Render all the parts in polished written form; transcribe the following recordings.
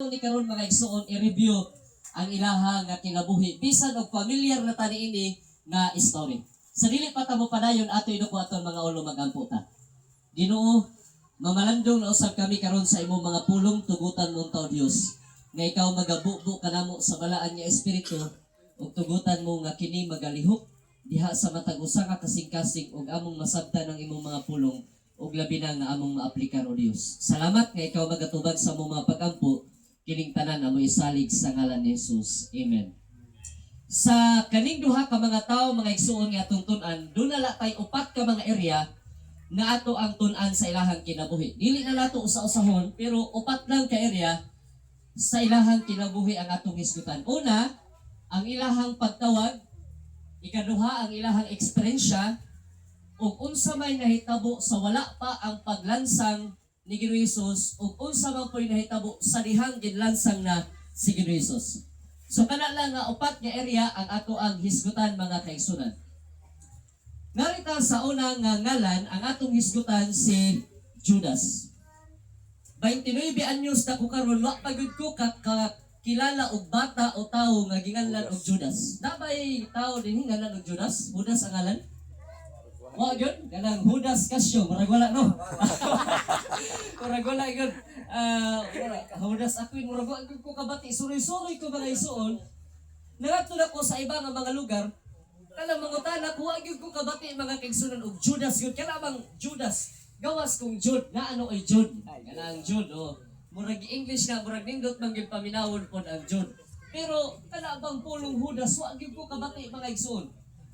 Ni karon mga igsoon i-review ang ilaha nga kinabuhi bisan og familiar na tani ini nga story. Sa dili pa ta mo padayon ato iduko aton mga ulo magampo ta. Ginoo, mamalandong na usab kami karon sa imong mga pulong tugutan mong taw Dios. Nga ikaw magabubo kanamo sa balaan nga espiritu ug tugutan mo nga kini magalihok diha sa matag usa ka kasing-kasing ug among masabtan ang imong mga pulong ug labi na nga among maaplikar o Dios. Salamat nga ikaw magatubag sa among mga pagampo kining tanan amo isalig sa ngalan ni Jesus. Amen. Sa kaning duha ka mga tawo mga igsuon nga atong tun-an, doon na tay upat ka mga area na ato ang tun-an sa ilahang kinabuhi. Dili na nato usa-usahon pero upat lang ka area sa ilahang kinabuhi ang atong hisgutan. Una, ang ilahang pagtawag, ikaduha ang ilahang eksperyensya, ug unsa may nahitabo sa wala pa ang paglansang ni Ginoong Hesus ug unsa man po'y nahitabo sa dihang ginlansang na si Ginoong Hesus. So kana lang nga upat nga area ang ato ang hisgutan mga kaigsunan. Narita sa unang nga ngalan ang atong hisgutan si Judas. 29 anyos na ko karon wa pagud ko kilala og bata o tawo nga ginganlan og Judas. Nabay tawo dinhi ngalan og Judas? Judas ang ngalan? Wa gyud kanang Judas Casio, murag wala no. Murag wala gyud. Judas ako murag wala gyud ko kabati, suroy-suroy ko mga isuon. Ngadto na ko sa ibang mga lugar. Kala mangutana ko wa gyud ko kabati mga kaigsunan og Judas gyud kana bang Judas. Gawas kong Jude na ano ay Jude. Kana ang Jude oh. Murag English nga murag nindot man gyud paminawon pod ang Jude. Pero kana bang pulong Judas wa gyud ko kabati mga igsuon.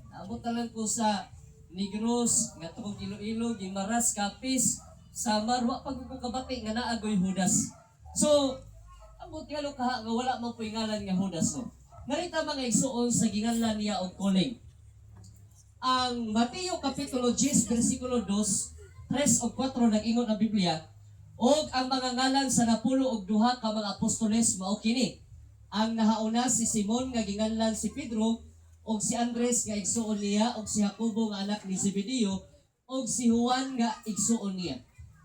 Naabot lang ko sa Negros, nga tukong Iloilo, Guimaras, Capiz, Samar, wa pag ko kabati nga naagoy Judas. So, abot nga kaha nga wala man po'y ngalan nga Judas no. Narita mga igsuon sa ginganlan niya og calling. Ang Mateo Kapitulo 10, versikulo 2, 3 o 4 nag-ingon ang Biblia, og ang mga ngalan sa napulo og duha ka mga apostoles mao kini. Ang nahauna si Simon nga ginganlan si Pedro, og si Andres nga igsuon niya, og si Jacobo nga anak ni Zebedeo, og si Juan nga igsuon niya.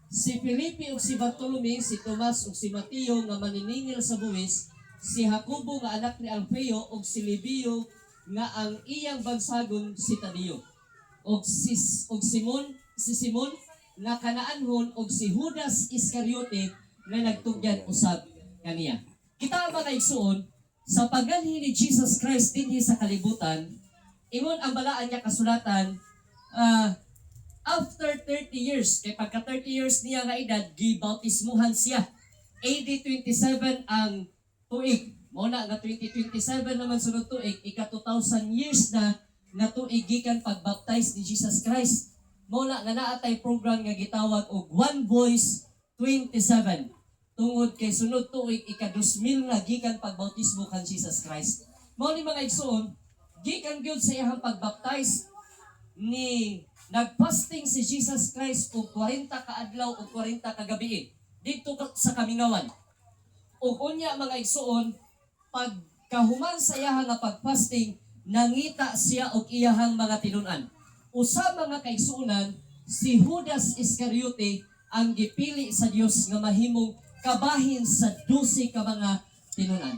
Si Felipe og si Bartolome, si Tomas og si Mateo nga maniningil sa buwis, si Jacobo nga anak ni Alfeo og si Lebeo nga ang iyang bansagon si Tadeo. Og si Simon nga kanaanhon og si Judas Iscariote nga nagtugyan usab kaniya. Kita mga igsuon sa pagganhi ni Jesus Christ dinhi sa kalibutan, ingon ang balaan niya kasulatan, after 30 years, kay pagka 30 years niya nga edad, gibautismuhan siya. AD 27 ang tuig. Muna nga 2027 naman sunod tuig, ika 2,000 years na nga tuig gikan pagbaptize ni Jesus Christ. Muna nga naatay program nga gitawag og One Voice 27. Tungod kay sunod tuig ika-2000 nga gikan pagbautismo kan Jesus Christ. Mao ni mga igsoon, gikan gyud sa iyang pagbaptize ni nagfasting si Jesus Christ og 40 ka adlaw ug 40 ka gabi didto sa Kamingawan. Ug unya mga igsoon, pagkahuman sa iyang nga pagfasting, nangita siya og iyahang mga tinun-an. Usa mga kaigsuonan, si Judas Iscariote ang gipili sa Dios nga mahimong kabahin sa 12 ka mga tinun-an.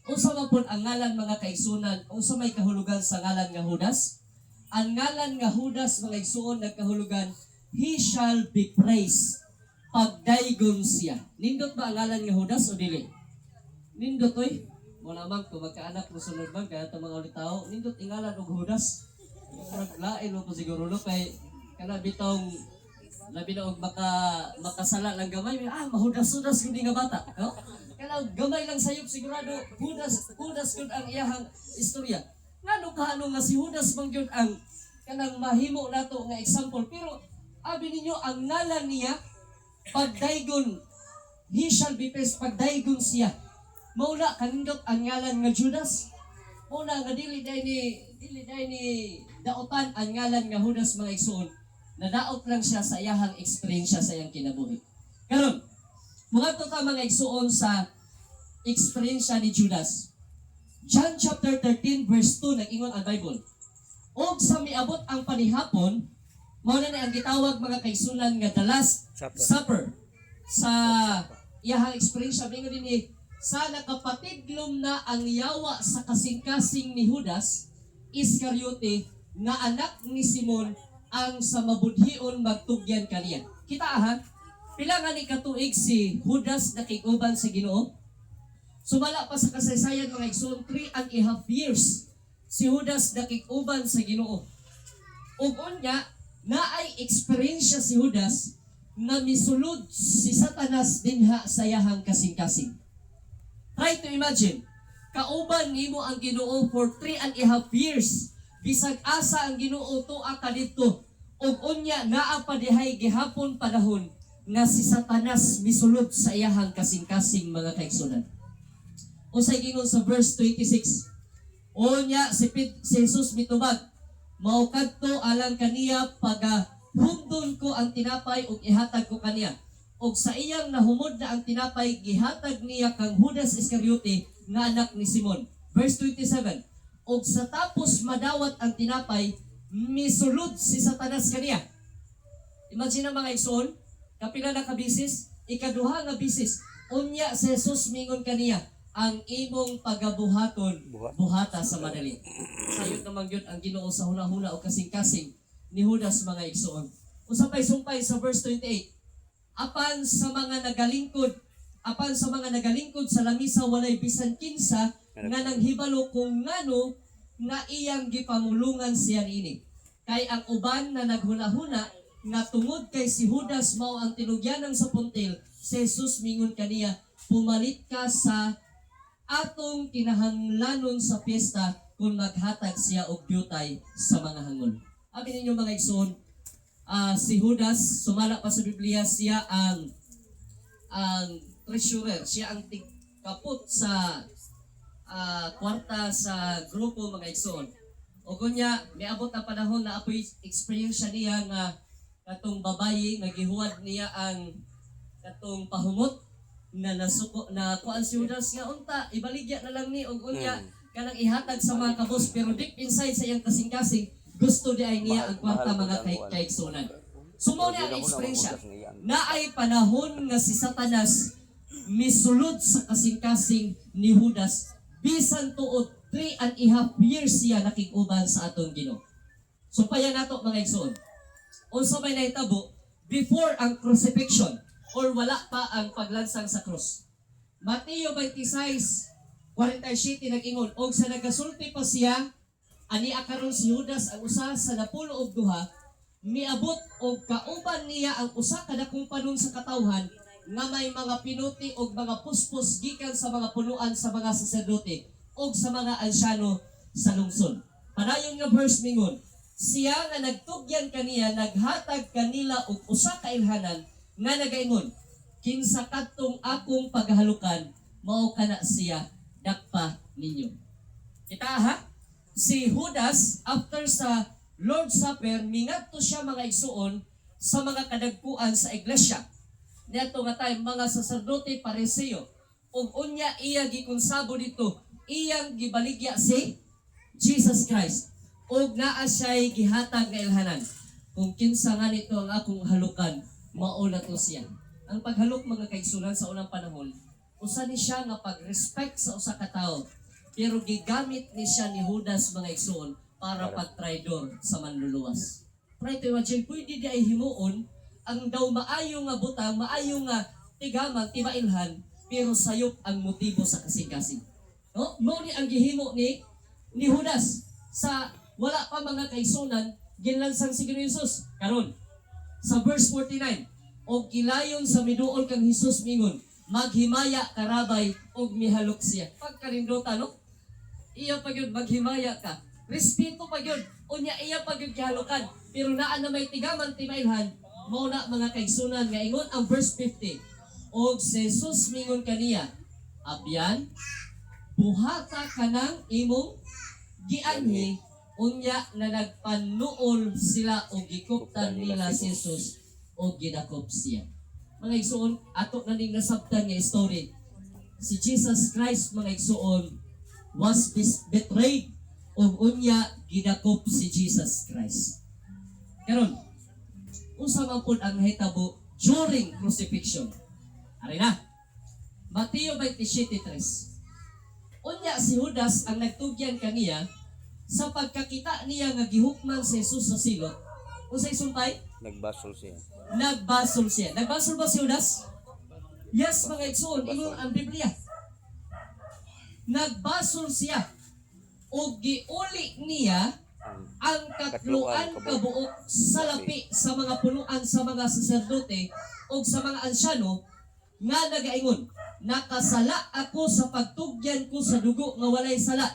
Unsa man pud ang ngalan mga kaigsuonan, unsa may kahulugan sa ngalan nga Judas? Ang ngalan nga Judas mga igsuon nagkahulugan, he shall be praised. Pagdaygon siya. Nindot ba ang ngalan nga Judas o dili? Nindot oy. Mo naman kung magkaanak mo sunod man kaya itong mga ulit tao, nindot ingalan og Judas. Lain mo po siguro no kay kana bitong labi na og makasala lang gamay, mahudas-hudas gud nga bata, no? Kaya gamay lang sayop sigurado Judas gud ang iyahang istorya. Ngano kaano nga si Judas man gyud ang kanang mahimo nato nga example, pero abi ninyo ang ngalan niya pagdaygon, he shall be praised, pagdaygon siya. Mauna kanindot ang ngalan nga Judas. Mauna nga dili day ni daotan ang ngalan nga Judas mga igsoon. Nadaot lang siya sa iyahang eksperyensya sa iyang kinabuhi. Karon, mga ta mga igsuon sa eksperyensya ni Judas. John chapter 13 verse 2 nag-ingon ang Bible. Og sa miabot ang panihapon, mao na ang gitawag mga kaigsunan nga the Last Supper sa iyahang eksperyensya mingon dinhi sa nakapatidlom na ang yawa sa kasing-kasing ni Judas Iscariote nga anak ni Simon ang sa mabudhion magtugyan kaniya. Kita ha, pila nga ni katuig si Judas nakig-uban sa Ginoo. Sumala pa sa kasaysayan mga igsoon 3.5 years si Judas nakig-uban sa Ginoo. Ug unya naay eksperyensya si Judas na misulod si Satanas dinha sa iyahang kasing-kasing. Try to imagine, kauban nimo ang Ginoo for 3.5 years. Bisag asa ang Ginoo tuwa ka didto. Ug unya naa pa dihay gihapon panahon nga si Satanas misulod sa iyahang kasing-kasing mga kaigsunan. Unsay gingon sa verse 26. Unya si Jesus mitubag, mao kadto alang kaniya humdon ko ang tinapay ug ihatag ko kaniya. Ug sa iyang nahumod na ang tinapay gihatag niya kang Judas Iscariote nga anak ni Simon. Verse 27. Ug sa tapos madawat ang tinapay, misulod si Satanas kaniya. Imagine mga igsoon, kapila na ka bisis, ikaduha nga bisis, unya si Jesus mingon kaniya, ang imong pagabuhaton buhata sa madali. Sayod naman yun ang Ginoo sa hula-hula o kasing-kasing ni Judas mga igsoon. Usapay sumpay sa verse 28. Apan sa mga nagalingkod sa lamisa walay bisan kinsa nga nanghibalo kung ngano nga iyang gipamulungan siya niini. Kay ang uban na naghuna-huna nga tungod kay si Judas mao ang tinugyanan sa puntil, si Jesus mingon kaniya, pumalit ka sa atong kinahanglanon sa piyesta kung maghatag siya og beauty sa mga hangol. Abi ninyo mga igsoon, si Judas, sumala pa sa Biblia, siya ang treasurer, siya ang kaput sa kwarta sa grupo mga igsoon. O kunya, miabot ang panahon na apoy experience niya nga katong babayi, nagihuwad niya ang katong pahumot na nasuko na kuan si Judas nga unta ibaligya na lang ni og unya kanang ihatag sa mga kabos, pero deep inside sa iyang kasing-kasing gusto di ay niya ang kwarta mga kaigsunan. Sumo niya ang eksperyensya na ay panahon nga si Satanas misulod sa kasing-kasing ni Judas bisan tuod 3.5 years siya nakig-uban sa atong Ginoo. So payan nato mga igsoon, unsa may nahitabo before ang crucifixion or wala pa ang paglansang sa krus. Mateo 26:47 nag-ingon, og sa nagasulti pa siya, ani akaron si Judas ang usa sa 12, miabot og kauban niya ang usa ka dakong panon sa katawhan nga may mga pinuti og mga puspos gikan sa mga punuan sa mga saserdote og sa mga ansyano sa lungsod. Padayon nga verse mingon, siya nga nagtugyan kaniya naghatag kanila og usa ka ilhanan nga nagaingon, kinsa kadtong akong paghalukan, mao kana siya, dakpa ninyo. Kita ha? Si Judas, after sa Lord's Supper, mingadto siya mga igsuon sa mga kadagkuan sa iglesia. Niadto nga tayo, mga saserdote, pariseo, ug unya iya gikonsabo dito, iyang gibaligya si Jesus Christ. Ug naa siya'y gihatag nga ilhanan. Kung kinsa nga nito ang akong halukan, mauna to siya. Ang paghalok mga kaigsunan sa unang panahon, usa ni siya nga pag-respect sa usa ka tawo, pero gigamit ni siya ni Judas mga igsuon para pag-traidor sa manluluwas. Try to imagine, pwede di ay himuon ang daw maayo nga butang, maayo nga tigaman, timailhan, pero sayop ang motibo sa kasing-kasing. No? Mo ni ang gihimo ni Judas sa wala pa mga kaigsunan, ginlansang si Jesus. Karon sa verse 49, og gilayon sa miduol kang Jesus mingon, maghimaya karabay og mihalok siya. Pagkarindota no? Iya pa gyud maghimaya ka. Respeto pa gyud. Unya iya pa gyud gihalukan. Pero naa na may tigaman timailhan, mao na mga kaigsunan nga ingon ang verse 50. Og si Jesus mingon kaniya, abyan, buhata kanang imong gianhi. Unya na nagpanuol sila o gikuptan nila si Jesus o gidakop siya. Mga igsuon, ato na ning nasabtan nga story. Si Jesus Christ, mga igsuon, was betrayed o unya gidakop si Jesus Christ. Karon, unsa man pud ang hitabo during crucifixion? Ari na. Mateo 27:3. Unya si Judas ang nagtugyan kaniya sa pagkakita niya nga gihukman si Jesus sa silot. Unsay sumpay? Nagbasol siya. Nagbasol siya. Nagbasol ba si Judas? Yes, mga igsoon, ingon ang Biblia. Nagbasol siya. O giuli niya ang katluan kabuok sa lapi sa mga punuan sa mga saserdote o sa mga ansyano nga nagaingon, nakasala ako sa pagtugyan ko sa dugo nga walay sala.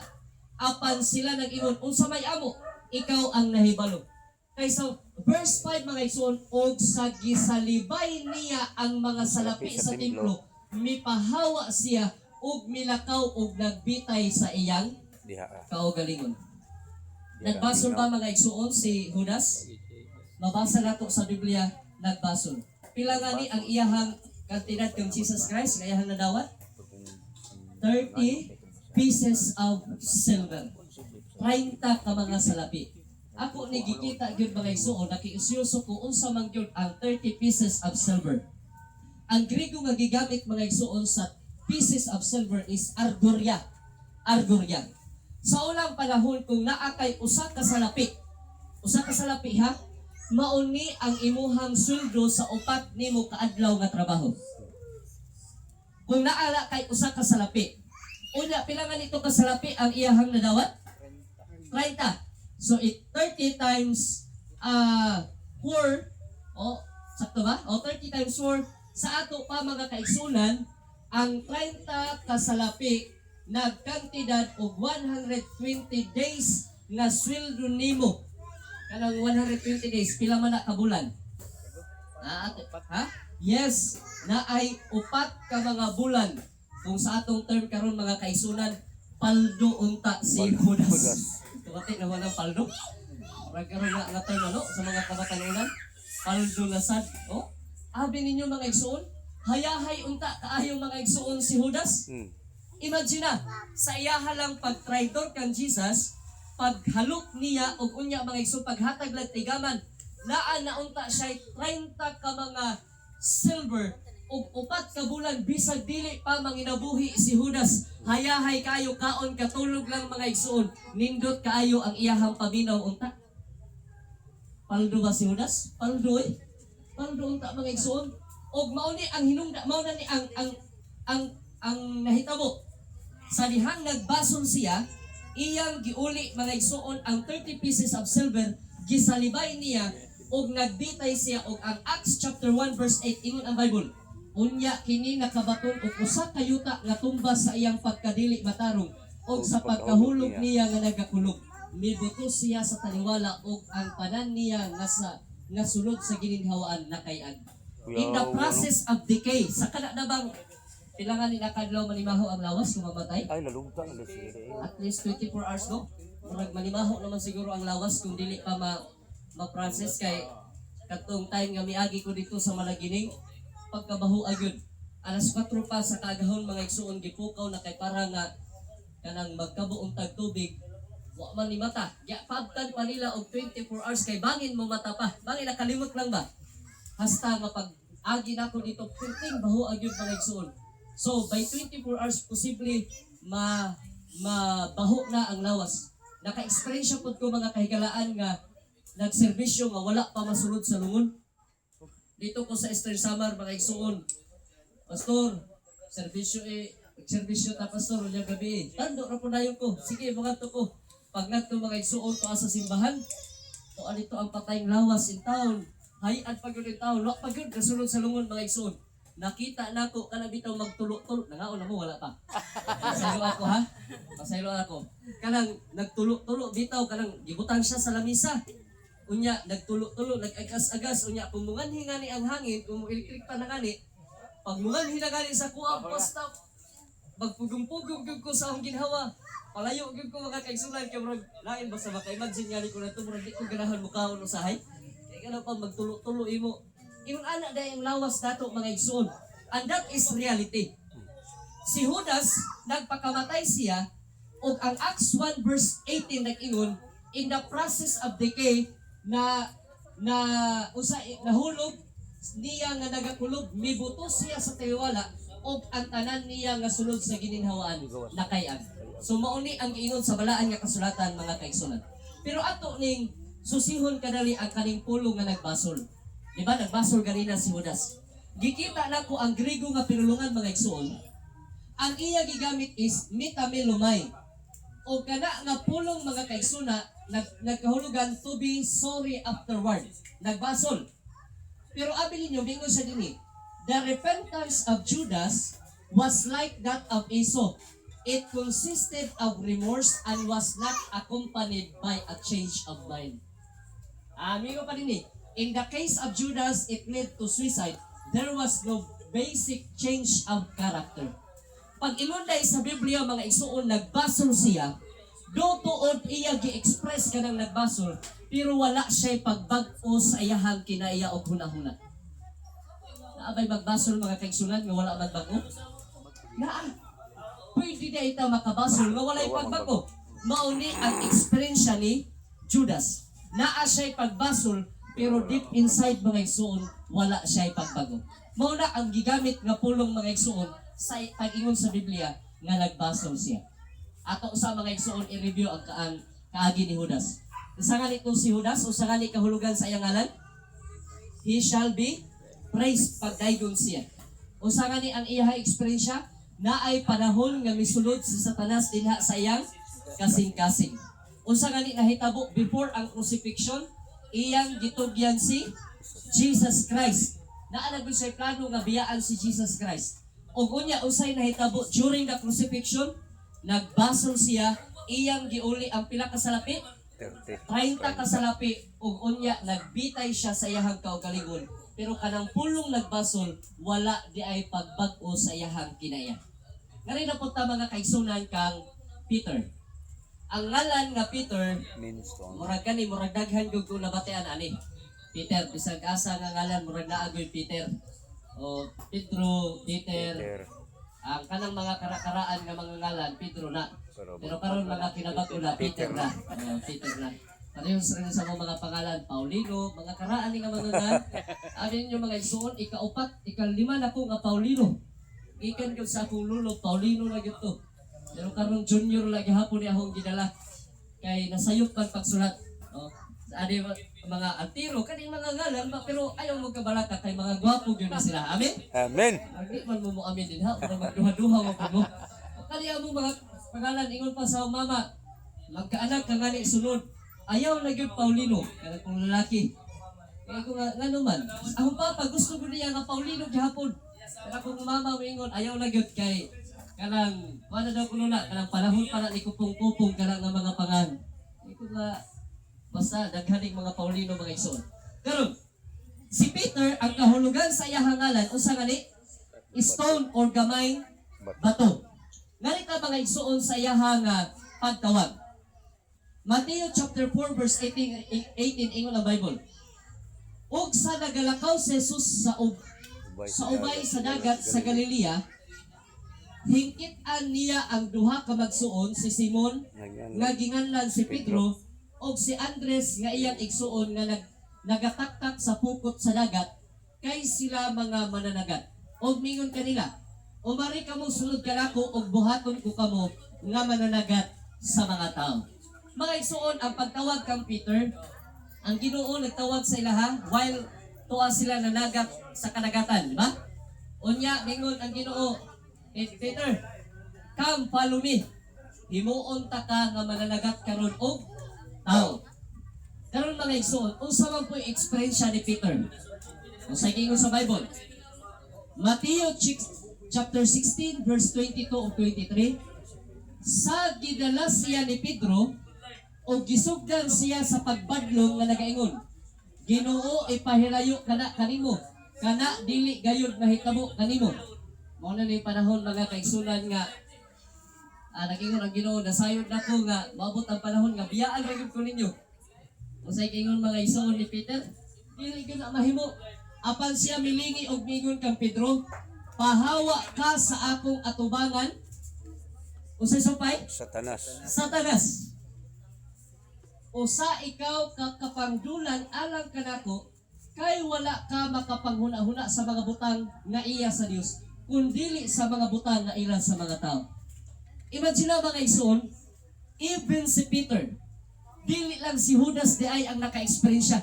Apan sila nag-ingon, unsa may amo, ikaw ang nahibalo. Kaysa verse 5 mga igsoon, og sa gisalibay niya ang mga salapi sa templo, mipahawa siya og milakaw og nagbitay sa iyang Diha. kaugalingon. Nagbasol ba mga igsoon si Judas? Mabasa nato sa Biblia, nagbasol. Pila nga ni ang iyahang kantidad kang Jesus Christ, nga iyahang nadawat? 30 pieces of silver. 30 ka mga salapi. Ako ni gikita gyud mga igsoon, nakiusyoso ko unsa man gyud ang 30 pieces of silver. Ang Griego nga gigamit mga igsoon sa pieces of silver is argoria. Argoria. Sa ulang panahon kung naa kay usa ka salapi ha, mauni ang imuhang sweldo sa upat nimo kaadlaw nga trabaho. Kung naala kay usa ka salapi, unya pila man ito ka salapi ang iyahang nadawat? 30. So 30 times 4, sakto ba? 30 times 4 sa ato pa mga kaigsunan, ang 30 ka salapi nagkantidad og 120 days nga sweldo nimo. Kanang 120 days pila man na ka bulan? Ha? Yes, na ay upat ka mga bulan. Kung sa atong term karon mga kaigsunan, paldo unta si Judas. Tuwati naman ang paldo. Karon nga term ano sa mga kabatanunan, paldo na sad. Abi ninyo mga igsoon, hayahay unta kaayo mga igsoon si Judas. Imagine na, sa iyaha lang pag-traidor kang Jesus, paghalok niya o unya mga igsoon, paghatag lang tigaman, naan na unta siya 30 ka mga silver o upat ka bulan bisag dili pa manginabuhi si Judas. Hayahay kayo kaon katulog lang mga igsoon, nindot kaayo ang iyahang paminaw unta. Paldo ba si Judas? Paldo Paldo unta mga igsoon. Og mao ni ang hinungda, mao na ni ang nahitabo. Sa dihang nagbasol siya, iyang giuli mga igsoon ang 30 pieces of silver, gisalibay niya og nagbitay siya og ang Acts chapter 1 verse 8 ingon ang Bible. Unya kini nakabaton og usa ka yuta nga tumbas sa iyang pagkadili matarong og sa pagkahulog niya nga nagakulog. Mibutos siya sa taliwala og ang panan niya nga sulod sa gininhawaan nakay-ag. In the process of decay, sa kana na bang kailangan ni nakadlaw manimaho ang lawas kung mamatay? Ay, nalugtang na siya. At least 24 hours no? Murag manimaho naman siguro ang lawas kung dili pa ma-process kay katong time nga miagi ko dito sa Malagining, pagkabaho agad. Alas 4 pa sa kaagahon mga igsuon gipukaw na kay para nga kanang magkabuong tagtubig. Wa man ni mata. Ya pagtan pa nila og 24 hours kay bangin mo mata pa. Bangin nakalimot lang ba? Hasta nga pag agi nako dito perting baho agad mga igsuon. So, by 24 hours, posible mabaho na ang lawas. Naka-experience po ko mga kahigalaan nga nagserbisyo nga wala pa masulod sa lungon. Dito ko sa Eastern Samar, mga igsuon. Pastor, serbisyo ta pastor, ulyang gabi. Tando na po na yun ko. Sige, mga to ko. Pag nato mga igsuon to sa simbahan, to alito ang patayng lawas in town. Hayan pag yun in town. Wala pag yun, kasulod sa lungon mga igsuon. Nakita na ko kana bitaw magtulo-tulo. Nangaon na mo wala pa. Pasaylo ako ha. Pasaylo ako. Kanang nagtulo-tulo bitaw kanang gibutang siya sa lamisa. Unya nagtulo-tulo, nag-agas-agas unya kung munganhi nga ni ang hangin, kung electric pa na gani. Pag munganhi na gani sa kuha basta magpugong-pugong gyud ko sa akong ginhawa. Palayo gyud ko mga kaigsunan kay murag lain basta maka-imagine nga ni ko na to murag di ko ganahan mo kaon usahay. Kay kana pa magtulo-tulo imo. Yung anak dahil lawas dato mga igsoon. And that is reality. Si Judas, nagpakamatay siya, o ang Acts 1 verse 18 nag-ingon, in the process of decay, nahulog niya nga nagakulog, mibutos siya sa taliwala, o ang tanan niya nga sulod sa gininhawaan nakayan. So mauni ang giingon sa balaan nga kasulatan mga kaigsunan. Pero ato ning susihon kadali ang kaning pulong nga nagbasol. Di ba nagbasol ganina si Judas. Gikita nako ang Griego nga pinulungan mga igsoon. Ang iya gigamit is metamelomai. O kana nga pulong mga kaigsuna nagkahulugan to be sorry afterward. Nagbasol. Pero abi ninyo bingon sa dinhi. The repentance of Judas was like that of Esau. It consisted of remorse and was not accompanied by a change of mind. Amigo pa din in the case of Judas, it led to suicide. There was no basic change of character. Pag ilunday sa Biblia, mga igsuon, nagbasol siya, do tuod iya gi-express ka ng nagbasol, pero wala siya pagbag-o sa iyahang kinaiya o hunahuna. Naabay magbasol mga kaigsunan nga wala magbago? Naa. Pwede na ito makabasol nga walay pagbago. Mauni ang experience ni Judas. Naa siya'y pagbasol pero deep inside mga igsuon wala siya'y pagbago. Mauna ang gigamit nga pulong mga igsuon sa pag-ingon sa Biblia nga nagbasol siya. Ato sa mga igsuon i-review ang kaagi ni Judas. Sa nga nito si Judas o sa nga ni kahulugan sa iyang ngalan? He shall be praised pagdaygon siya. O sa nga ni ang iyang experience na ay panahon nga misulod si Satanas dinha sa iyang kasing-kasing. Unsa gani nahitabo before ang crucifixion, iyang gitugyan si Jesus Christ. Naalagod sa plano nga biyaan si Jesus Christ. Ug unya usay nahitabo during the crucifixion, nagbasol siya, iyang giuli ang pila ka salapi, 30 ka salapi, ug unya nagbitay siya sa iyang kaugalingon. Pero kanang pulong nagbasol, wala di ay pagbag-o sa iyang kinaya. Ngari na po ta mga kaigsunan kang Peter. Ang ngalan nga Peter, murag kani, murag daghan gyud kung nabatean ani. Peter, bisag asa nga ngalan, murag naagoy Peter. O Pedro, Peter. Ang kanang mga karakaraan nga mga ngalan, Pedro na. Pero karon mga kinabago na, Peter na. Peter na. Parehas rin sa mga pangalan, Paulino, mga karaan nga mga nga. Amin yung mga isuon, ikaupat, ikalima na po nga Paulino. Ikan ko sa akong lulo, Paulino na to. Pero karon junior lagi hapon ni akong gidala. Kay nasayop pag pagsulat. Adi mga altiro, kaning mga ngalan, pero ayaw mo kabalaka kay mga gwapo yun na sila. Amen? Amen. Hindi man mo amin din ha, o magduha-duha mo po mo. Kaya mo mga pangalan, ingon pa sa mama, magkaanak ka nga ni sunod. Ayaw na yun Paulino, kaya kung lalaki. Kaya kung nga naman, akong papa gusto ko niya nga Paulino gihapon. Pero kung mama mo ingon, ayaw na yun kay kanang, wala daw kuno na, kanang panahon para ni kupong-kupong kanang nga mga pangan. Kaya kung nga, basta daghaning mga Paulino mga igsoon. Karon, si Peter, ang kahulugan sa iyang ngalan, unsa gani? Stone or gamay bato. Ngani ka mga igsoon sa iyang pagtawag. Matthew chapter 4 verse 18 ingon ang Bible. Ug sa nagalakaw si Jesus sa ubay sa dagat sa Galilea, hingkit-an niya ang duha ka magsuon, si Simon nga ginganlan si Pedro ug si Andres nga iyang igsuon nga nagataktak sa pukot sa dagat, kay sila mga mananagat. Og mingon kanila, umari kamo sulod kanako ug buhaton ko kamo nga mananagat sa mga tao. Mga igsuon, ang pagtawag kang Peter, ang Ginoo nagtawag sa ilaha while tuwa sila nanagat sa kanagatan, di ba? Unya, mingon ang Ginoo, Peter, come follow me. Himuon ta ka nga mananagat karon og tao. Karon mga igsuon, unsa man po experience ni Peter? Unsa gingon sa Bible? Matthew chapter 16 verse 22 o 23. Sa gidala siya ni Pedro o gisugdan siya sa pagbadlong nga nagaingon, Ginoo, ipahilayo kana kanimo, kana dili gayud mahitabo kanimo. Mao na ni panahon mga kaigsunan nga nagingon ang Ginoo, nasayod nako nga maabot ang panahon nga biyaan ra gyud ko ninyo. Unsay gingon mga igsoon ni Peter? Dili gyud na mahimo. Apan siya milingi og mingon kang Pedro, pahawa ka sa akong atubangan. Unsay supay? Satanas. Usa ikaw kakapangdulan alang kanako, kay wala ka makapanghuna-huna sa mga butang nga iya sa Dios, kundili sa mga butang na ilan sa mga tao. Imagine mga igsoon, even si Peter, dili lang si Judas di ay ang naka-experience siya.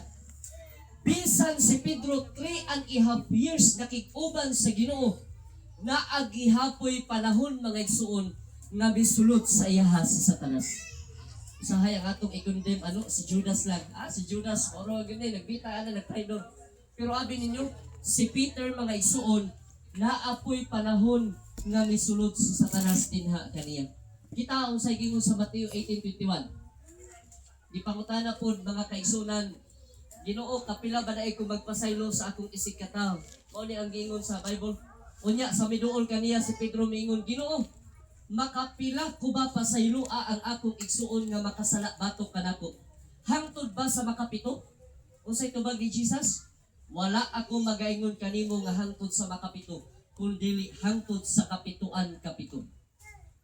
Bisan si Pedro 3.5 years nakikuban sa Ginoo na agihapoy panahon mga igsoon nga bisulot sa iyaha si Satanas. Usahay ang atong i-condemn si Judas lang. Si Judas moro gani nagbita nagtraidor. Pero abi ninyo si Peter mga igsoon naapoy panahon nga misulot si Satanas dinha kaniya. Kita unsay gingon sa Mateo 18:21. Di pangutana pod mga kaigsunan, Ginoo kapila ba daay ko magpasaylo sa akong isig ka tawo? Mao ni ang gingon sa Bible. Unya sa miduol kaniya si Pedro miingon, Ginoo, makapila ko ba pasayloa ang akong igsuon nga makasala batok kanako? Hangtod ba sa makapito? Unsay tubag ni Jesus? Wala ako magaingon kanimo nga hangtod sa makapito, kundi hangtod sa kapituan kapito.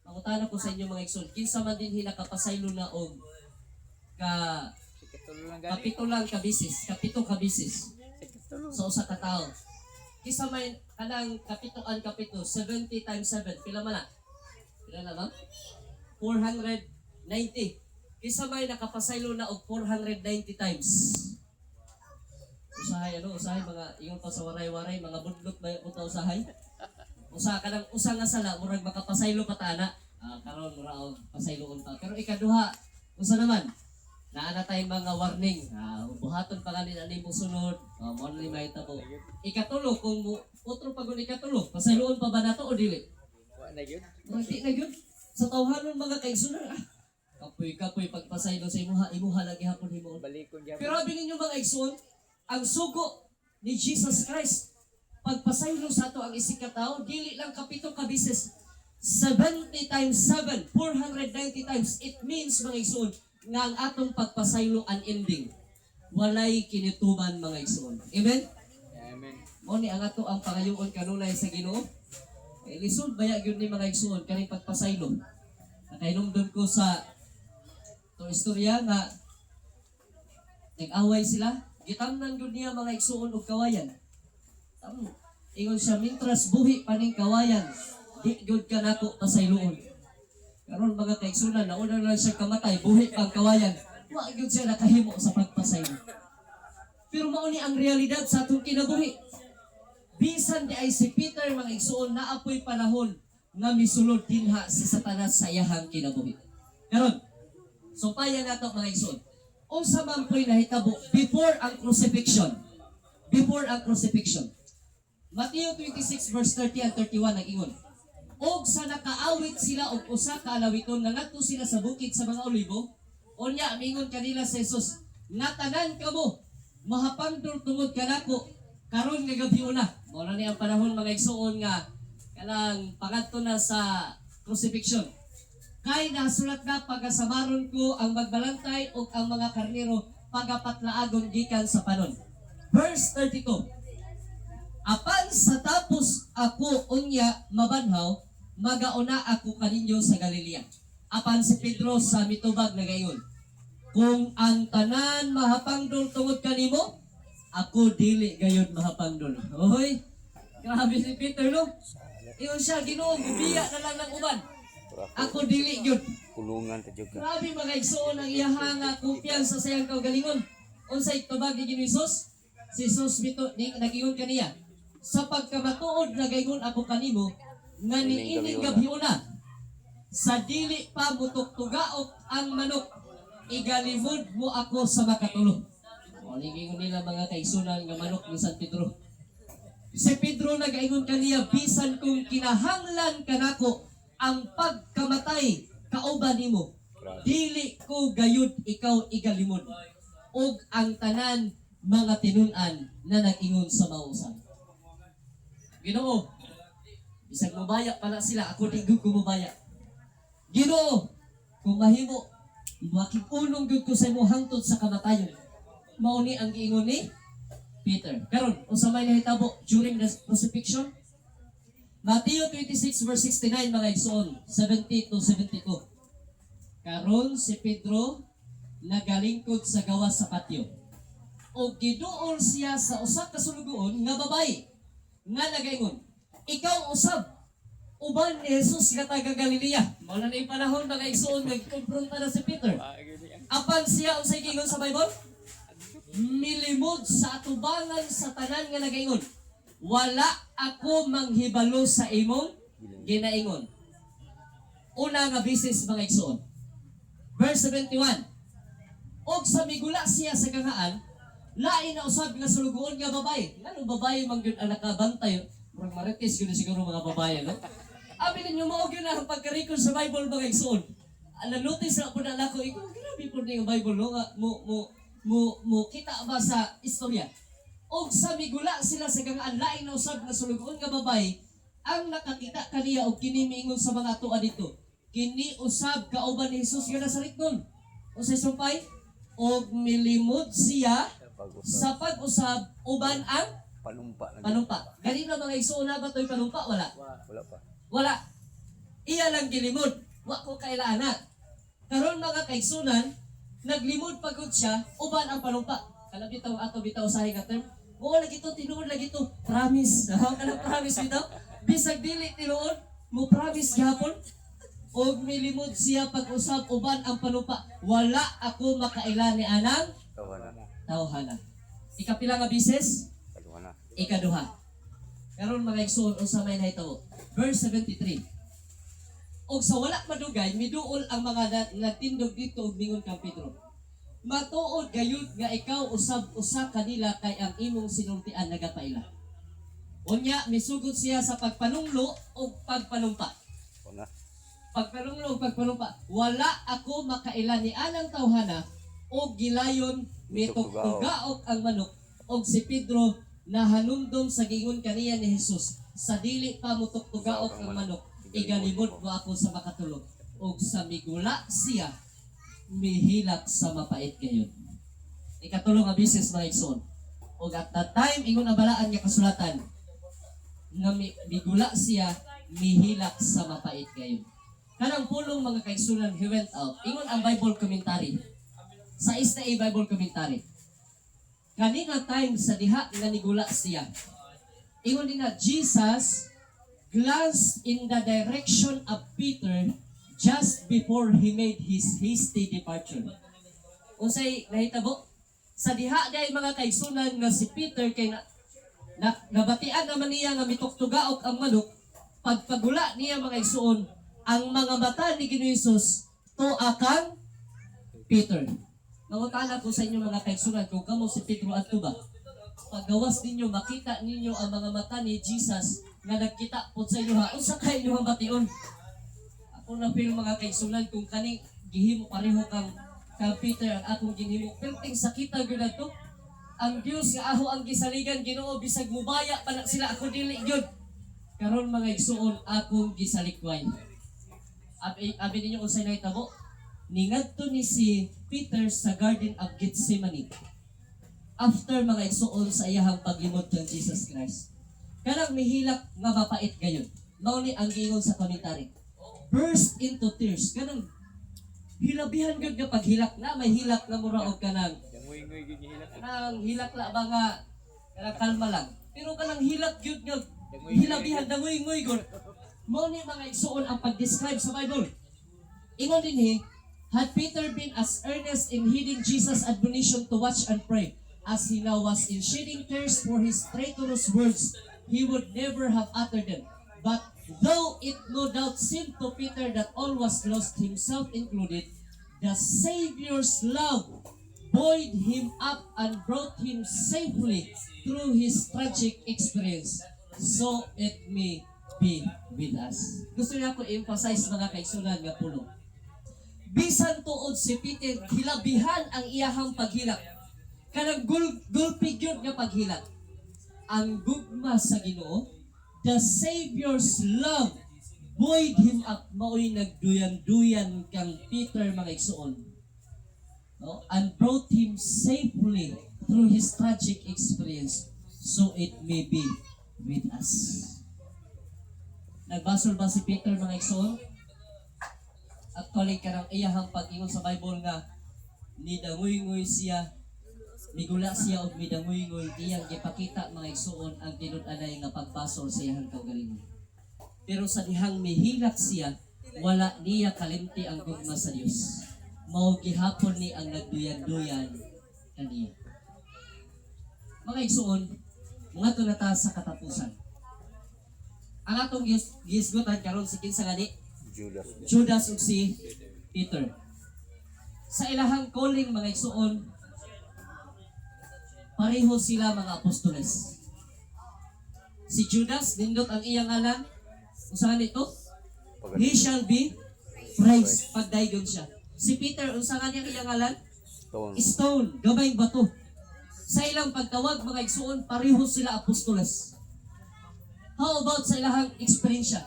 Pangutana ko sa inyo mga igsoon, kinsa man din nakapasaylo na og kapito lang ka bisis, kapito ka bisis. So usa ka tawo. Kisa may kanang kapituan kapito, 70 times 7, pila man na? Pila na ma'am? 490. Kisa may nakapasaylo na og 490 times. Usahay mga ingon pa sa waray-waray, mga budlot ba yung usahay? Usa ka lang, usa nga sala, murag makapasaylo pa ta na. Karon mura og pasayloon pa. Pero ikaduha, usa naman? Naana tayong mga warning. Buhaton pa ganin ani mo sunod. Mo ni mahitabo. Ikatulo kung utro pagod ikatulo, pasayloon pa ba nato o dili? Wa na gyud. Hindi na gyud. Sa tawhanon mga kaigsunan. Kapoy pagpasaylo sa imuha lagi hapon himo. Balikon gyud. Pero abi ninyo mga igsoon, ang sugo ni Jesus Christ pagpasaylo sa ato ang isig ka tawo, dili lang kapito ka bises. 70 times 7, 490 times. It means mga igsoon nga ang atong pagpasaylo unending. Walay kinituban mga igsoon. Amen? Amen. Mo ni ang ato ang pangayoon kanunay sa Ginoo. Lisod baya gyud ni mga igsoon kaning pagpasaylo. Nakainumdum ko sa to istorya nga nag-away sila. Gitamnan gyud niya mga igsoon og kawayan. Ingon siya, mintras buhi pa ning kawayan, di gyud ka nako pasayloon. Karon mga kaigsunan, nauna lang siya kamatay, buhi pang kawayan. Wa gyud siya nakahimo sa pagpasaylo. Pero mao ni ang realidad sa atong kinabuhi. Bisan di ay si Peter mga igsuon naapoy panahon nga misulod dinha si Satanas sa iyahang kinabuhi. Karon, sumpayan nato mga igsuon. Unsa man po'y nahitabo before ang crucifixion. Before ang crucifixion. Matthew 26 verse 30 and 31 nag-ingon. Og sa nakaawit sila og usa ka alawiton nangadto sila sa bukid sa mga olibo, unya mingon kanila sa Jesus, nga tanan kamo mahapandol tungod kanako karon nga gabi una. Mao na ni ang panahon mga igsuon nga kanang pangadto na sa crucifixion. Kay nasulat na pagasamaron ko ang magbalantay ug ang mga karnero pagapatlaagon gikan sa panon. Verse 32. Apan sa tapos ako unya mabanhaw, magauna ako kaninyo sa Galilea. Apan si Pedro sa mitubag na gayon. Kung ang tanan mahapangdol tungod kanimo, ako dili gayon mahapangdol. Oy, grabe si Peter no? Iyon siya, Ginoo, biya na lang ng uban. Ako dili gyud. Kulungan ta jud ka. Grabe mga igsoon ang iyahang kumpiyansa sa iyang kaugalingon. Unsay tubag ni Jesus? Si Jesus bito nagingon kaniya. Sa pagkamatuod nagaingon ako kanimo nga niining gabi una sa dili pa mutuktugaok ang manok igalimod mo ako sa makatulo. O nigingon nila mga kaigsunan nga manok ni San Pedro. Si Pedro nagaingon kaniya bisan kung kinahanglan kanako ang pagkamatay kauban nimo, dili ko gayud ikaw igalimod og ang tanan mga tinun-an na nag-ingon sa mausan. Ginoo, bisag mabaya pala sila, ako di gud ko mabaya. Ginoo, kung mahimo, makipunong gud ko sa imo hangtod sa kamatayon. Mao ni ang giingon ni Peter. Karon, unsa may nahitabo during the crucifixion? Matthew 26 verse 69 mga igsoon, 70 to 72. Karon si Pedro nagalingkod sa gawas sa patio. O giduol siya sa usa ka sulugoon nga babay nga nagaingon, ikaw usab uban ni Jesus nga taga Galilea. Mao na yung panahon mga igsoon nagkonfronta na si Peter. Apan siya unsay giingon sa Bible? Milimod sa atubangan sa tanan nga nagaingon. Wala ako manghibalo sa imong ginaingon. Una nga bisis mga igsoon. Verse 71. Og sa migula siya sa kangaan, lain na usab nga sulugoon nga babae. Ngano babae man gyud ang nakabantay? Murag marites gyud siguro mga babae, no? Abi ninyo mao gyud ang pagkarikon sa Bible mga igsoon. Notice na po na ako, grabe po na yung Bible, no? Mo kita ba sa istorya? Og sa migula sila sa kangaan, lain na usab nga sulugoon nga babae, ang nakakita kaniya og kini miingon sa mga tuwa dito. Kini usab kauban ni Jesus nga Nazaretnon. Unsay sumpay? Og milimod siya sa pag-usab uban ang Panumpa na. panumpa. Ganito mga igsoon na ba to'y panumpa? Wala. Wala pa. Wala. Iya lang gilimod. Wa ko kailangan. Karon mga kaigsunan, naglimod pagod siya uban ang panumpa. Kana bitaw ato bitaw sa nga term. Oo lagi to tinuod lagi to. Promise. Kana promise bitaw. Bisag dili tinuod, mo promise gihapon. Og milimod siya pag-usab uban ang panumpa. Wala ako makailan ni anang Tawana. tawhana. Ikapila nga bises? Tawana. Ikaduha. Karon mga igsoon unsa may nahitabo. Verse 73. Og sa wala madugay miduol ang mga nagtindog dito og mingon kang Pedro. Matuod gayud nga ikaw usab usa kanila kay ang imong sinultian nagapaila. Unya misugod siya sa pagpanunglo o pagpanumpa. Una. Pagpanunglo o pagpanumpa. Wala ako makailan ni anang tawhana o gilayon mitugtugaok ang manok og si Pedro nahanumdom sa gingon kaniya ni Jesus. Sa dili pa mo tuktugaok ang manok, igalimod mo ako sa makatulog. Og sa migula siya, mihilak sa mapait kayo. Ikatulong nga bisis mga igsoon. Og at that time, ingon na balaan niya kasulatan, na migula siya, mihilak sa mapait kayo. Kanang pulong mga kaigsunan, he went out. Ingon ang Bible commentary. Sa STA Bible commentary. Kani nga time sa diha nga nigula siya. Ingon din na, Jesus glanced in the direction of Peter just before he made his hasty departure. Unsay nahitabo? Sa diha day mga kaigsunan nga si Peter kay nabatian naman niya nga mitugtugaok ang manok, pagpagula niya mga igsuon, ang mga mata ni Ginoong Hesus tuwa kang Peter. Nangutana ko sa inyo mga kaigsunan kung kamo si Pedro ato ba? Paggawas ninyo, makita ninyo ang mga mata ni Jesus nga nagkita po sa inyo ha. Unsa kay inyo ang bation? Ako na feel mga kaigsunan kung kaning gihimo pareho kang Peter ang akong ginhimo. Perting sakita gyud adto. Ang Dios nga aho ang gisaligan Ginoo bisag mubaya pa na sila ako dili gyud. Karon mga igsuon akong gisalikway. Abi ninyo unsay nahitabo? Ningadto ni si Peter sa Garden of Gethsemane. After mga igsuon sa iyahang paglimod kang Jesus Christ. Kanang mihilak nga mapait gayon. Mao ni ang giingon sa commentary. Burst into tears. Kanang hilabihan gud nga paghilak na may hilak na mura og kanang Ngoy-ngoy gyud gihilak. kanang hilak la ba nga kanang kalma lang. Pero kanang hilak gyud nga hilabihan dangoy-ngoy gud. Mao ni mga igsuon ang pag-describe sa Bible. Ingon dinhi, had Peter been as earnest in heeding Jesus' admonition to watch and pray as he now was in shedding tears for his traitorous words, he would never have uttered them. But though it no doubt seemed to Peter that all was lost, himself included, the Savior's love buoyed him up and brought him safely through his tragic experience. So it may be with us. Gusto niya ko emphasize mga kaigsunan nga pulo. Bisan tuod si Peter, hilabihan ang iyahang paghilak. Kanang gulpi gyud nga paghilak. Ang gugma sa Ginoo, the Savior's love buoyed him up. Mao'y nagduyan-duyan kang Peter mga igsuon. No? And brought him safely through his tragic experience. So it may be with us. Nagbasol ba si Peter mga igsoon? Actually, karang iyahang pag-ingon sa Bible nga nidangoy-ngoy siya Migula siya og midangoy-ngoy iyang gipakita mga igsuon ang tinud-anay nga pagbasol sa iyang kaugalingon. Pero sa dihang mihilak siya, wala niya kalimti ang gugma sa Dios. Mao gihapon ni ang nagduyan-duyan kaniya. Mga igsuon, mga tunata sa katapusan. Ang atong gisgutan karon si kinsa gani? Judas. Judas ug si Peter. Sa ilahang calling mga igsuon, pareho sila mga apostoles. Si Judas, nindot ang iyang ngalan. Usahan ito? He shall be praised. Pagdaygon siya. Si Peter, usahan niyang iyang ngalan? Stone. Stone, gabayng bato. Sa ilang pagtawag mga igsuon, pareho sila apostoles. How about sa ilahang eksperyensya?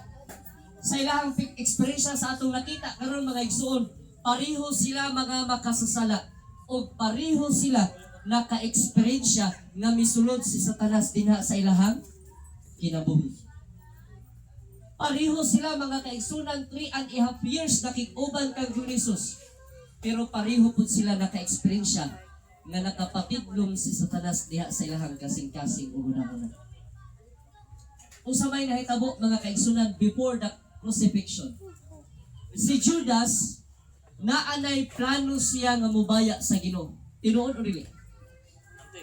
Sa ilahang eksperyensya sa atong nakita karon mga igsuon, pareho sila mga makasasala o pareho sila naka-eksperyensya nga misulod si Satanas dinha sa ilahang kinabuhi. Pareho sila mga kaigsunan 3.5 years nakig-uban kang Jesus. Pero pareho pud sila naka-eksperyensya nga nakapatidlom si Satanas diha sa ilahang kasing-kasing una-una. Usa may nahitabo mga kaigsunan before the crucifixion. Si Judas naanay plano siya nga mubaya sa Ginoo. Tinuod o dili?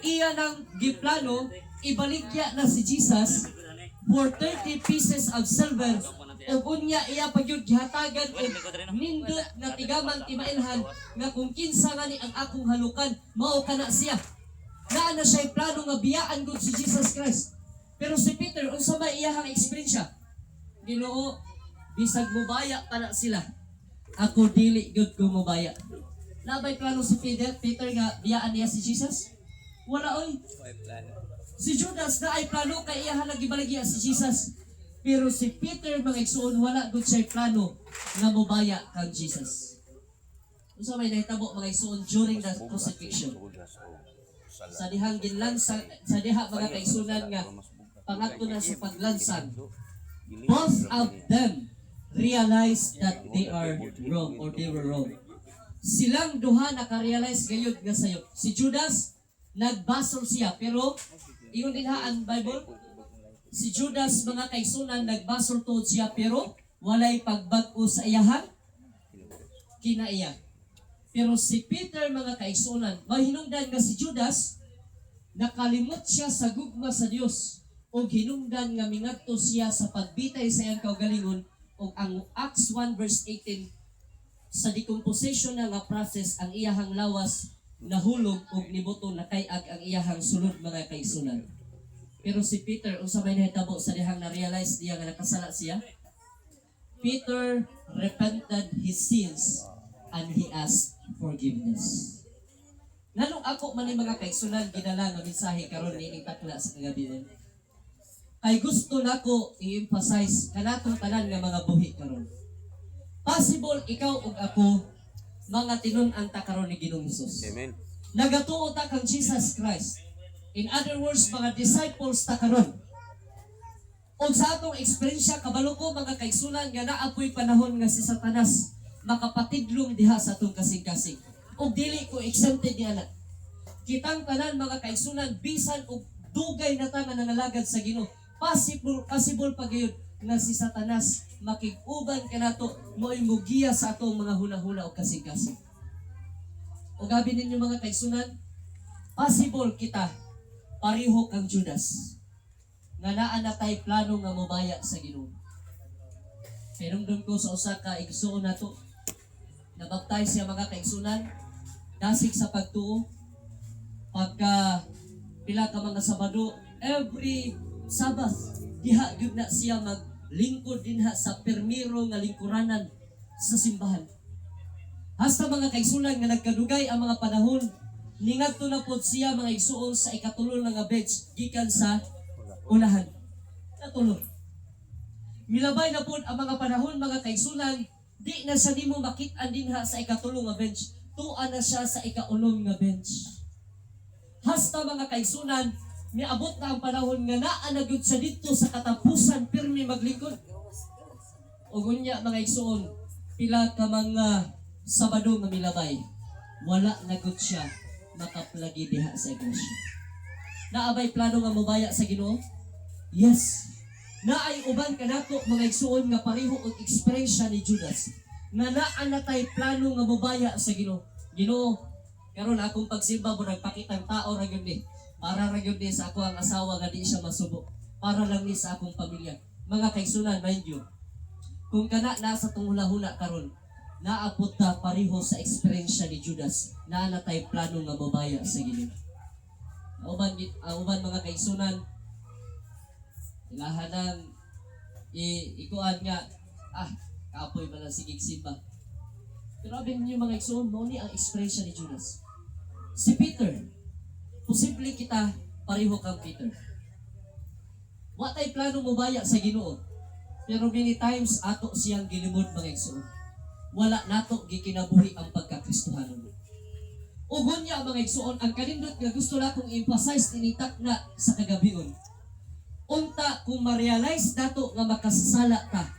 Iya nang giplano ibaligya na si Jesus for 30 pieces of silver ug unya iya pagyud gihatagan og nindot nga tigamang timailhan nga kung kinsa nga ni ang akong halukan mao kana siya. Naa na siya plano nga biyaan gud si Jesus Christ. Pero si Peter unsa may iyahang eksperyensya? Ginoo, bisag mubaya pa na sila. Ako dili gud ko mubaya. Nabay plano si Peter nga biyaan niya si Jesus? Wala oy. Si Judas na ay plano kay iya nagibaligya si Jesus. Pero si Peter mga igsuon wala gud siya plano nga mobaya kang Jesus. Unsa may nahitabo mga igsuon during the crucifixion? Sa dihang ginlansa sa diha mga kaigsunan nga pangadto na sa paglansang, both of them realized that they are wrong or they were wrong. Silang duha naka-realize gayud nga sayo. Si Judas nagbasol siya pero iyon din ha ang Bible. Si Judas mga kaigsunan nagbasol tuod siya pero walay pagbag-o sa iyahang kinaiya. Pero si Peter mga kaigsunan, mahinungdan nga si Judas nakalimot siya sa gugma sa Dios o hinungdan nga mingadto siya sa pagbitay sa iyang kaugalingon o ang Acts 1 verse 18 sa decomposition na nga process ang iyahang lawas nahulog og nibuto nakay-ag ang iyahang sulod mga kaigsunan. Pero si Peter unsa may nahitabo sa dihang na-realize diya nga nakasala siya? Peter repented his sins and he asked forgiveness. Nganong ako man ni mga kaigsunan gidala nga mensahe karon ni takla sa kagabi. Kay gusto nako i-emphasize kanatong tanan nga mga buhi karon. Possible ikaw ug ako mga tinun-an ta karon ni Ginoong Hesus. Amen. Nagatuo ta kang Jesus Christ. In other words, mga disciples ta karon. Og sa atong eksperyensya kabalo ko mga kaigsunan nga naapoy panahon nga si Satanas makapatidlong diha sa atong kasing-kasing. Og dili ko exempted niya na. Kitang tanan mga kaigsunan bisan og dugay na ta nga nangalagad sa Ginoo. Possible pa gyud nga si Satanas makig-uban kanato mo'y mugiya sa atong mga huna-huna o kasing-kasing. O gabi ninyo mga kaigsunan, possible kita pareho kang Judas nga naa na tay plano nga mobaya sa Ginoo. Pinungdon ko sa usa ka igsuon nato nabaptize siya mga kaigsunan dasig sa pagtuo pagka pila ka mga Sabado every Sabbath diha gyud na siya maglingkod dinha sa permiro nga lingkuranan sa simbahan. Hasta mga kaigsunan nga nagkadugay ang mga panahon ningadto na pod siya mga igsuon sa ikatulo nga bench gikan sa ulahan. Natulog. Milabay na pod ang mga panahon mga kaigsunan di na siya nimo makit-an dinha sa ikatulo nga bench. Tuan na siya sa ikaunom nga bench. Hasta mga kaigsunan miabot na ang panahon nga naa na gyud siya dito sa katapusan pirmi maglingkod. O gunya mga igsuon, pila ka mga Sabado nga milabay, wala na gyud siya makaplagi diha sa iglesia. Naabay plano nga mobaya sa Ginoo? Yes. Naay uban kanato mga igsuon nga pareho og eksperyensya ni Judas. Nga naa na tay plano nga mobaya sa Ginoo. Ginoo, karon akong pagsimba mo nagpakitang tao ra gyud ni. Para ra gyud ni sa ako ang asawa nga di siya masubo. Para lang ni sa akong pamilya. Mga kaigsunan, mind you. Kung kana na sa tungula-hula karon, naabot ta pareho sa eksperyensya ni Judas. Naa na tay plano nga mobaya sa Ginoo. Uban mga kaigsunan, ilahanan ikuan nga kaapoy man lang sigig simba. Pero abin niyo mga igsoon, mo ni ang ekspresyon ni Judas. Si Peter, posible kita pareho kang Peter. Wa tay plano mo baya sa Ginoo. Pero many times ato siyang gilimod mga igsoon. Wala nato gikinabuhi ang pagkakristohanon. Ugon niya mga igsoon, ang kanindot nga gusto natong emphasize tinitak na sa kagabion. Unta kung ma-realize nato nga makasasala ta,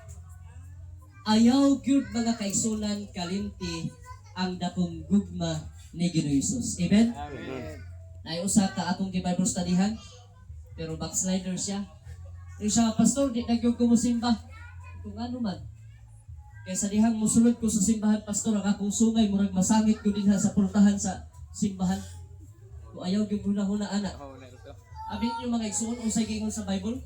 ayaw gyud mga kaigsunan kalimti ang dakong gugma ni Ginoong Hesus. Amen? Amen. Nay usa ka atong gi-Bible studyhan, pero backslider siya. Yung siya, pastor, di nagyog ko mo simba. Kung ano man. Kaya sa dihang musulod ko sa simbahan, pastor, ang akong sungay, murag masangit ko din sa pultahan sa simbahan. Kung ayaw yung huna-huna, anak. Ako na ito. Abin yung mga igsoon, usay gingon sa Bible.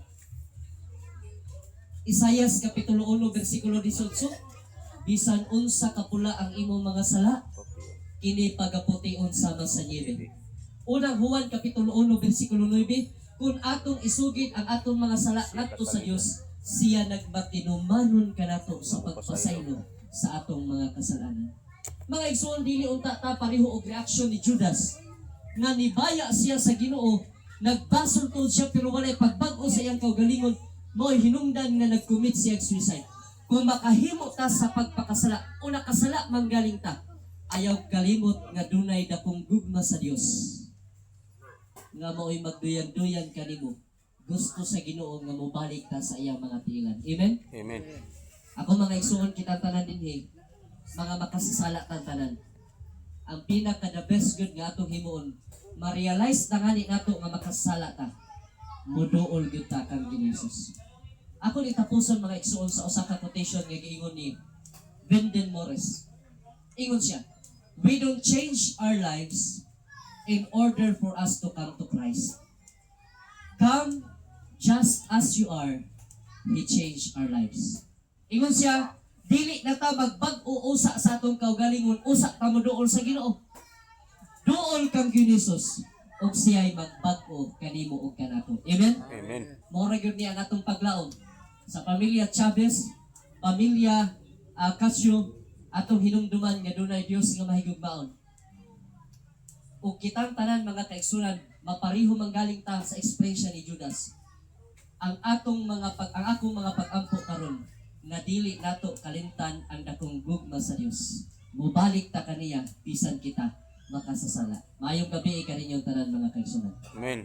Isayas Kapitulo 1, versikulo 18. Bisan unsa kapula ang imong mga sala, kini pagapution sama sa niebe. Unang Juan Kapitulo 1, versikulo 9. Kung atong isugid ang atong mga sala ngadto sa Dios, siya nagmatinumanon kanato sa pagpasaylo sa atong mga kasalanan. Mga igsoon, dili unta ta pareho og reaksyon ni Judas nga nibaya siya sa Ginoo, nagbasol to siya pero walay pagbag-o sa iyang kaugalingon, mo'y hinungdan nga nag-commit siya suicide. Kung makahimo ta sa pagpakasala, una kasala manggaling ta, ayaw kalimot nga dunay dakong gugma sa Dios nga mo'y magduyag-duyag kanimo. Gusto sa Ginoo nga mobalik ta sa iyang mga tiilan. Amen? Amen. Ako mga igsuon kita tanan dinhi, mga makasasala tan tanan. Ang pinaka the best good nga atong himuon, ma-realize na nga ni nato nga makasasala ta. Muduol gyud ta kang Ginoong Hesus. Ako ni tapuson mga igsuon sa usa ka quotation nga giingon ni Benden Morris. Ingon siya, we don't change our lives in order for us to come to Christ. Come just as you are, He changed our lives. Ingon siya, dili na ta magbag-o usa sa atong kaugalingon, usa ta mo duol sa Ginoo. Duol kang Ginoong Hesus, ug siya'y magbag-o kanimo ug kanato. Amen? Amen. Mao ra gyud ni ang atong paglaom sa pamilya Chavez, pamilya Casio, atong hinumduman nga dunay Dios nga mahigugmaon. Ug kitang tanan mga kaigsunan, mapareho manggaling ta sa ekspresya ni Judas. Ang akong mga pag-ampo karon nga dili nato kalimtan ang dakong gugma sa Dios. Mubalik ta kaniya bisan kita makasasala. Maayong gabi kaninyong tanan mga kaigsunan. Amen.